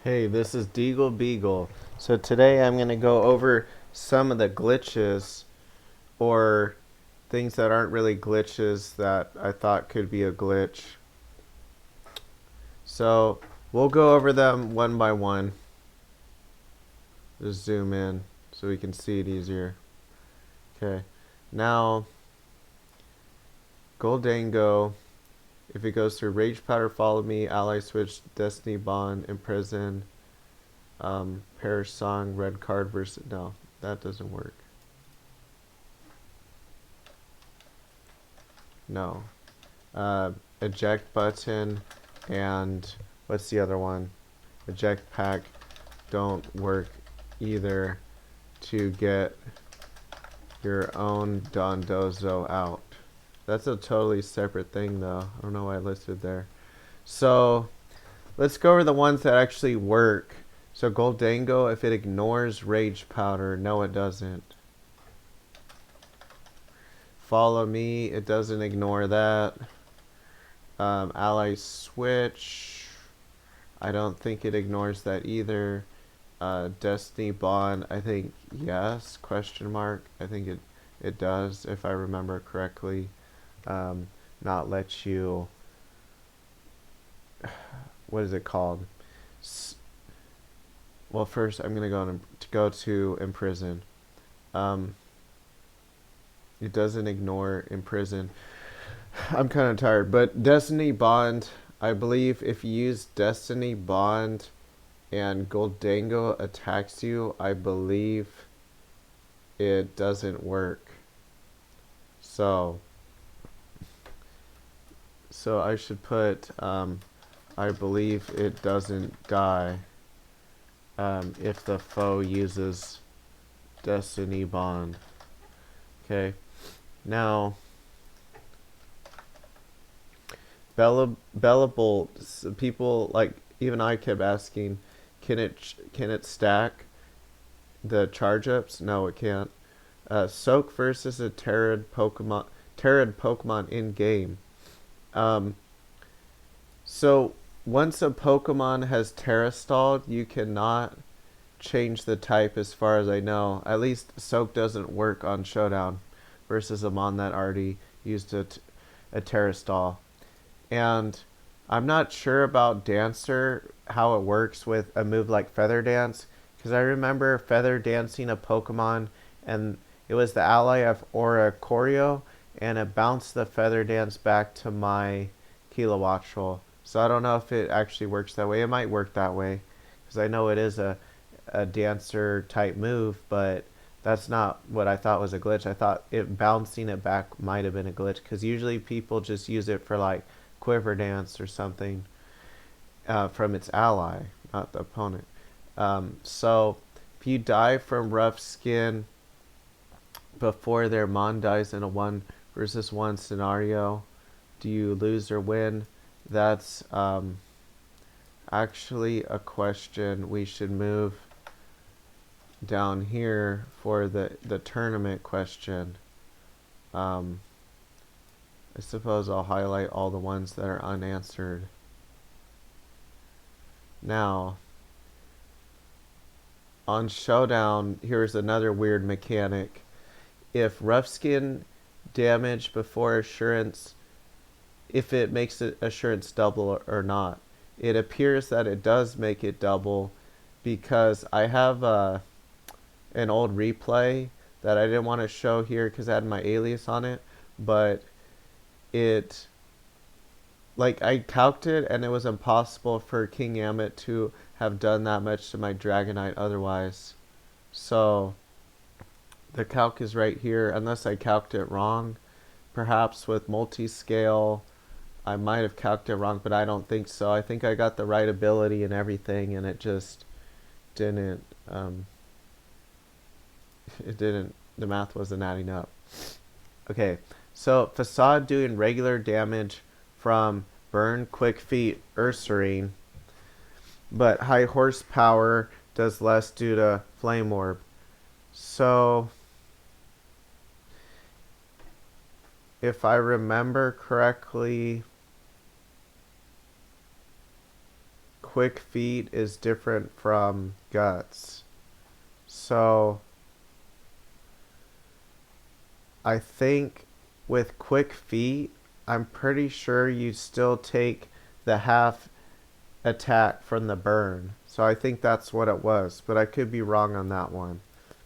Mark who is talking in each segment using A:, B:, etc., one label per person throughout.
A: Hey, this is DeagleBeagle. So today I'm going to go over some of the glitches or things that aren't really glitches that I thought could be a glitch. So we'll go over them one by one. Just zoom in so we can see it easier. Okay. Now, Goldango, if it goes through Rage Powder, Follow Me, Ally Switch, Destiny Bond, Imprison, Perish Song, Red Card versus... No, that doesn't work. No. Eject button and what's the other one? Eject pack don't work either to get your own Dondozo out. That's a totally separate thing though. I don't know why I listed there. So let's go over the ones that actually work. So Goldango, if it ignores Rage Powder, no it doesn't. Follow Me, it doesn't ignore that. Ally Switch, I don't think it ignores that either. Destiny Bond, I think yes, question mark. I think it does, if I remember correctly. Not let you, what is it called? Well, first I'm gonna go to Imprison. It doesn't ignore Imprison. I'm kind of tired, but Destiny Bond, I believe if you use Destiny Bond and Goldango attacks you, I believe it doesn't work. So I should put, I believe it doesn't die if the foe uses Destiny Bond. Okay, now Bellable, people like even I kept asking, can it stack the charge ups? No, it can't. Soak versus a Pokemon in game. Um, so once a Pokemon has Terra stalled, you cannot change the type as far as I know. At least Soak doesn't work on Showdown versus a Mon that already used a Terra stall. And I'm not sure about Dancer, how it works with a move like Feather Dance, because I remember Feather Dancing a Pokemon, and it was the ally of Oricorio, and it bounced the Feather Dance back to my Kilowattrel. So I don't know if it actually works that way. It might work that way, because I know it is a Dancer type move, but that's not what I thought was a glitch. I thought it bouncing it back might have been a glitch, because usually people just use it for like Quiver Dance or something from its ally, not the opponent. So if you die from Rough Skin before their Mon dies in a 1 versus 1 scenario, do you lose or win? That's actually a question we should move down here for the tournament question. I suppose I'll highlight all the ones that are unanswered. Now, on Showdown, here's another weird mechanic. If Rough Skin damage before Assurance, if it makes it Assurance double or not, it appears that it does make it double, because I have an old replay that I didn't want to show here because I had my alias on it, but it, like, I calced it and it was impossible for King Amit to have done that much to my Dragonite otherwise. So the calc is right here, unless I calced it wrong. Perhaps with multi-scale I might have calced it wrong, but I don't think so. I think I got the right ability and everything, and it just didn't, the math wasn't adding up. Okay, so Facade doing regular damage from Burn, Quick Feet, Ursaring, but High Horsepower does less due to Flame Orb. So, if I remember correctly, quick feet is different from guts. So I think with quick feet, I'm pretty sure you still take the half attack from the burn. So I think that's what it was, but I could be wrong on that one.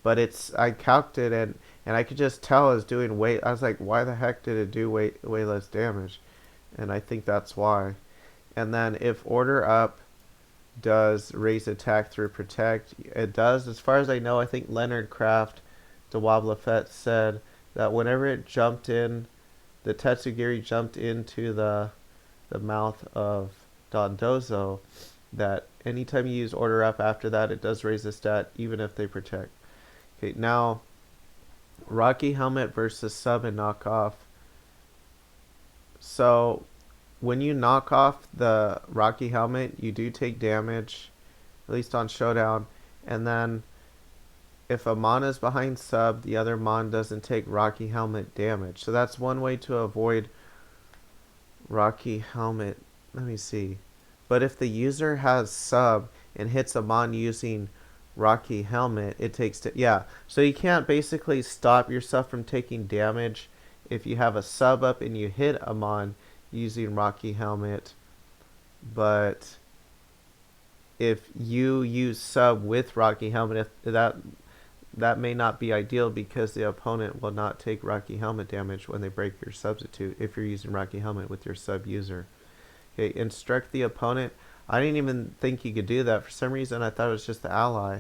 A: But I calced it, and I could just tell I was doing way. I was like, why the heck did it do way less damage? And I think that's why. And then if order up does raise attack through protect, it does. As far as I know, I think Leonard Kraft, de Wablefet, said that whenever it jumped in, the Tetsugiri jumped into the mouth of Dondozo, that anytime you use order up after that, it does raise the stat even if they protect. Okay, now Rocky Helmet versus sub and knockoff. So when you knock off the Rocky Helmet, you do take damage, at least on Showdown. And then if a Mon is behind sub, the other Mon doesn't take Rocky Helmet damage. So that's one way to avoid Rocky Helmet. Let me see. But if the user has sub and hits a Mon using Rocky Helmet, it takes yeah. So you can't basically stop yourself from taking damage if you have a sub up and you hit a Mon using Rocky Helmet. But if you use sub with Rocky Helmet, if that may not be ideal because the opponent will not take Rocky Helmet damage when they break your substitute if you're using Rocky Helmet with your sub user. Okay, instruct the opponent. I didn't even think you could do that. For some reason, I thought it was just the ally.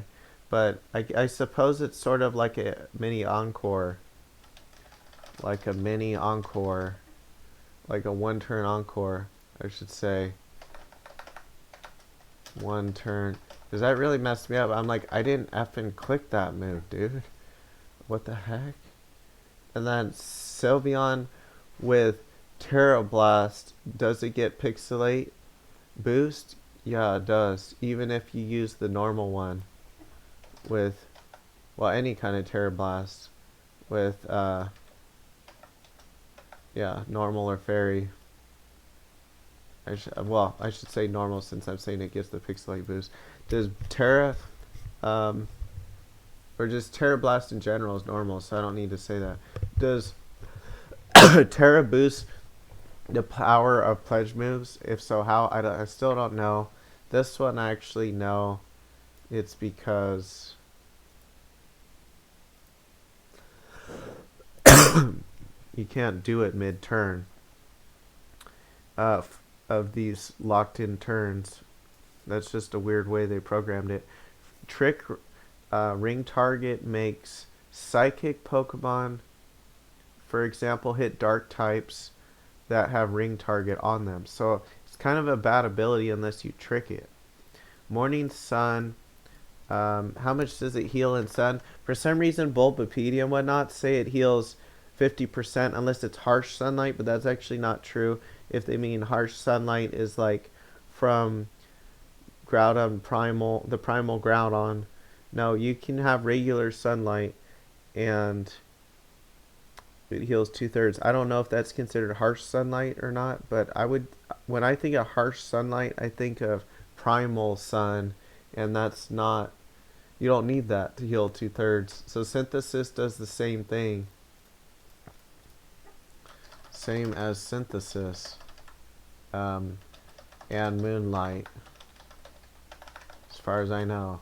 A: But I suppose it's sort of like a mini encore. Like a mini encore. Like a one-turn encore, I should say. One turn. Because that really messed me up. I'm like, I didn't effing click that move, dude. What the heck? And then Sylveon with Terra Blast, does it get Pixelate boost? Yeah, it does. Even if you use the normal one with, well, any kind of Terra Blast with, yeah, normal or fairy. I should say normal since I'm saying it gets the Pixelate boost. Does Terra, or just Terra Blast in general is normal, so I don't need to say that. Does Terra boost the power of pledge moves? If so, how? I still don't know. This one I actually know. It's because you can't do it mid-turn of these locked-in turns. That's just a weird way they programmed it. Trick ring target makes psychic Pokemon, for example, hit dark types that have ring target on them. So it's kind of a bad ability unless you trick it. Morning Sun. How much does it heal in Sun? For some reason, Bulbapedia and whatnot say it heals 50% unless it's harsh sunlight, but that's actually not true. If they mean harsh sunlight is like from Groudon Primal, the Primal Groudon. No, you can have regular sunlight and it heals 2/3. I don't know if that's considered harsh sunlight or not, but when I think of harsh sunlight, I think of primal sun, and that's not, you don't need that to heal 2/3. So synthesis does the same thing. Same as synthesis. And moonlight, as far as I know.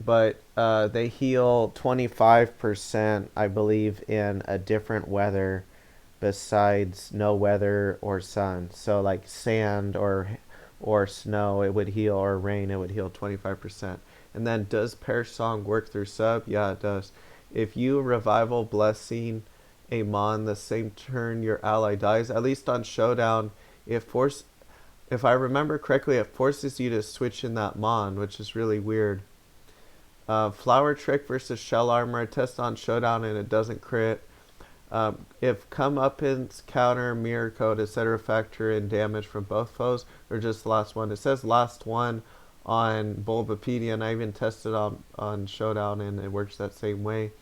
A: But they heal 25%, I believe, in a different weather besides no weather or sun. So like sand or snow, it would heal, or rain, it would heal 25%. And then does Perish Song work through sub? Yeah, it does. If you revival blessing a Mon the same turn your ally dies, at least on Showdown, if I remember correctly, it forces you to switch in that Mon, which is really weird. Flower Trick versus Shell Armor. I test on Showdown and it doesn't crit. If Comeuppance, Counter, Mirror Code, etc. factor in damage from both foes, or just the last one. It says last one on Bulbapedia, and I even tested on Showdown and it works that same way.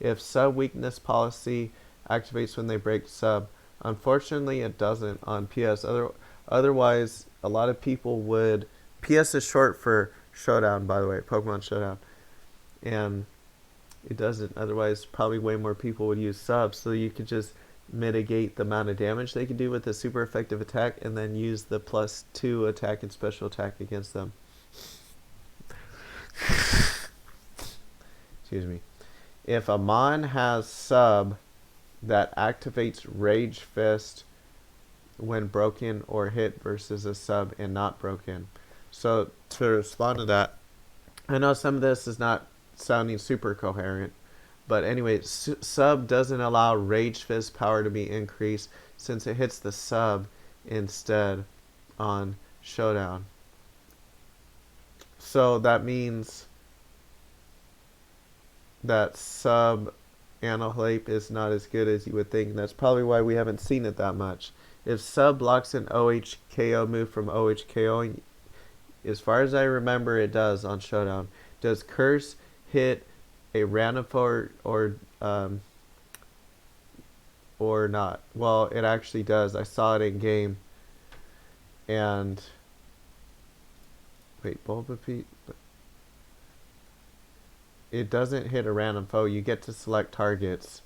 A: If Sub Weakness Policy activates when they break sub. Unfortunately, it doesn't on PS. Otherwise, a lot of people would. PS is short for Showdown, by the way, Pokemon Showdown, and it doesn't. Otherwise, probably way more people would use subs, so you could just mitigate the amount of damage they could do with a super effective attack, and then use the +2 attack and special attack against them. Excuse me. If a Mon has sub that activates Rage Fist when broken or hit versus a sub and not broken. So to respond to that, I know some of this is not sounding super coherent, but anyway, sub doesn't allow Rage Fist power to be increased since it hits the sub instead on Showdown. So that means that sub Annihilate is not as good as you would think, and that's probably why we haven't seen it that much. If sub blocks an OHKO move from OHKOing, as far as I remember, it does on Showdown. Does Curse hit a random or not? Well, it actually does. I saw it in game. And wait, Bulbapedia. It doesn't hit a random foe. You get to select targets.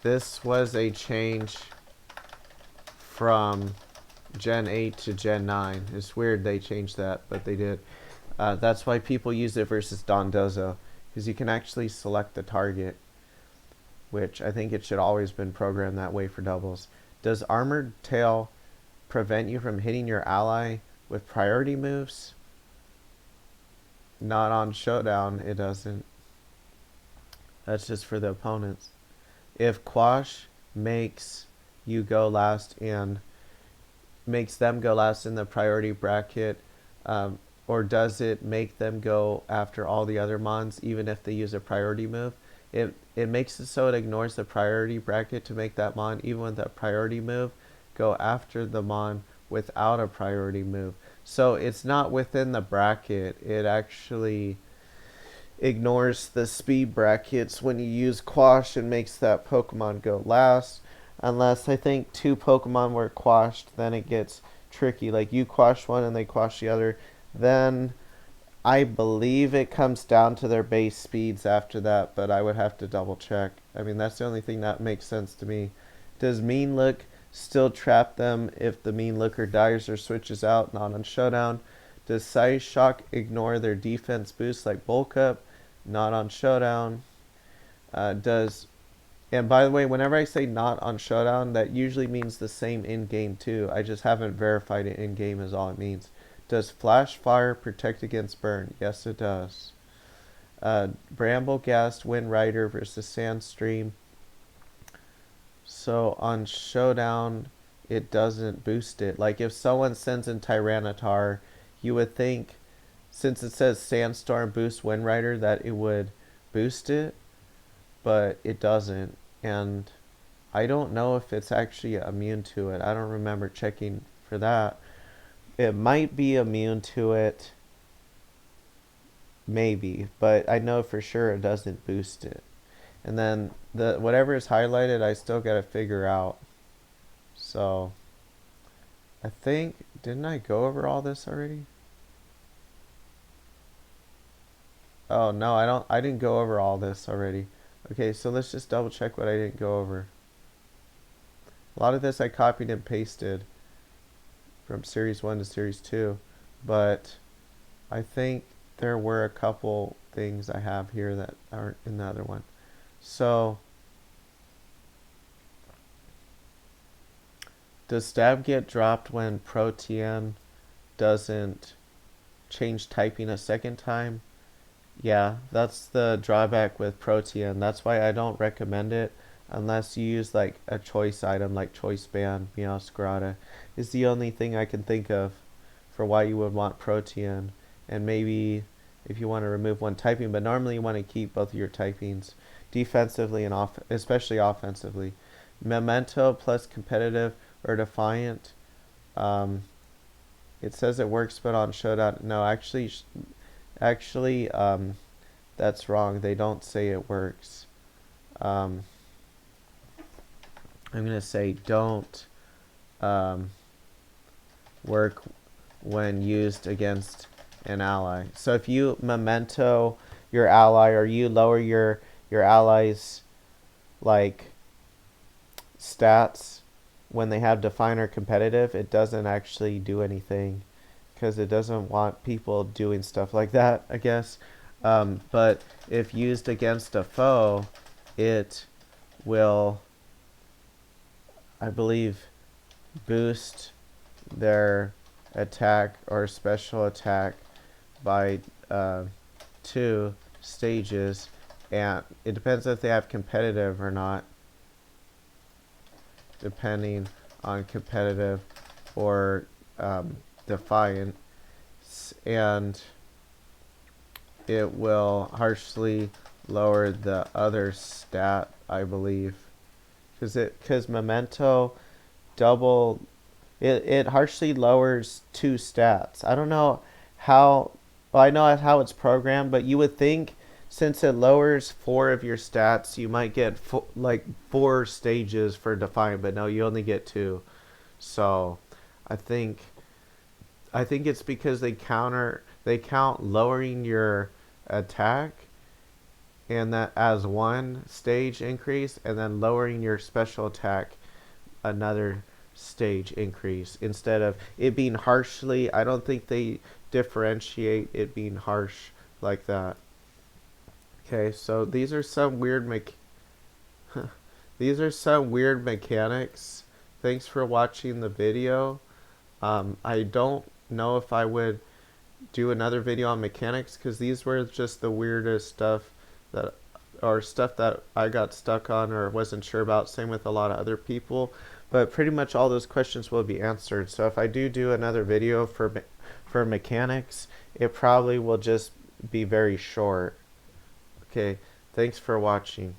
A: This was a change from Gen 8 to Gen 9. It's weird they changed that, but they did. That's why people use it versus Dondozo, because you can actually select the target, which I think it should always been programmed that way for doubles. Does Armored Tail prevent you from hitting your ally with priority moves? Not on Showdown, it doesn't. That's just for the opponents. If Quash makes you go last and makes them go last in the priority bracket, or does it make them go after all the other mons even if they use a priority move? It makes it so it ignores the priority bracket to make that mon, even with that priority move, go after the mon without a priority move. So it's not within the bracket. It actually ignores the speed brackets when you use Quash and makes that Pokemon go last. Unless I think 2 Pokemon were quashed, then it gets tricky. Like you quash one and they quash the other. Then I believe it comes down to their base speeds after that, but I would have to double check. I mean, that's the only thing that makes sense to me. Does Mean Look still trap them if the Mean Looker dies or switches out? Not on Showdown. Does Size Shock ignore their defense boost like Bulk Up? Not on Showdown. And by the way, whenever I say not on Showdown, that usually means the same in-game too. I just haven't verified it in-game is all it means. Does Flash Fire protect against burn? Yes, it does. Bramblegast, Wind Rider versus Sandstream. So on Showdown, it doesn't boost it. Like if someone sends in Tyranitar, you would think, since it says Sandstorm boosts Wind Rider, that it would boost it, but it doesn't. And I don't know if it's actually immune to it. I don't remember checking for that. It might be immune to it, maybe, but I know for sure it doesn't boost it. And then the whatever is highlighted, I still gotta figure out. So I think, didn't I go over all this already? Oh no, I didn't go over all this already. Okay, so let's just double check what I didn't go over. A lot of this I copied and pasted from Series 1 to Series 2, but I think there were a couple things I have here that aren't in the other one. So, does Stab get dropped when Protean doesn't change typing a second time? Yeah, that's the drawback with Protean. That's why I don't recommend it unless you use like a choice item like Choice Band, Meowscarada. Is the only thing I can think of for why you would want Protean. And maybe if you want to remove one typing, but normally you want to keep both of your typings defensively and especially offensively. Memento plus competitive or defiant. It says it works, but on Showdown, no, actually, that's wrong. They don't say it works. I'm gonna say don't work when used against an ally. So if you memento your ally, or you lower your ally's like stats when they have define or competitive, it doesn't actually do anything because it doesn't want people doing stuff like that, I guess. But if used against a foe, it will, I believe, boost their attack or special attack by 2 stages, and it depends if they have competitive or not, depending on competitive or defiant, and it will harshly lower the other stat, I believe, because memento double it harshly lowers 2 stats. I don't know how, well, I know how it's programmed, but you would think since it lowers 4 of your stats, you might get like 4 stages for defiant, but no, you only get 2. So I think it's because they count lowering your attack and that as 1 stage increase, and then lowering your special attack another stage increase, instead of it being harshly. I don't think they differentiate it being harsh like that. Okay, so these are some weird mechanics. Thanks for watching the video. I don't know if I would do another video on mechanics because these were just the weirdest stuff that or stuff that I got stuck on or wasn't sure about. Same with a lot of other people, but pretty much all those questions will be answered. So if I do another video for mechanics, it probably will just be very short. Okay, thanks for watching.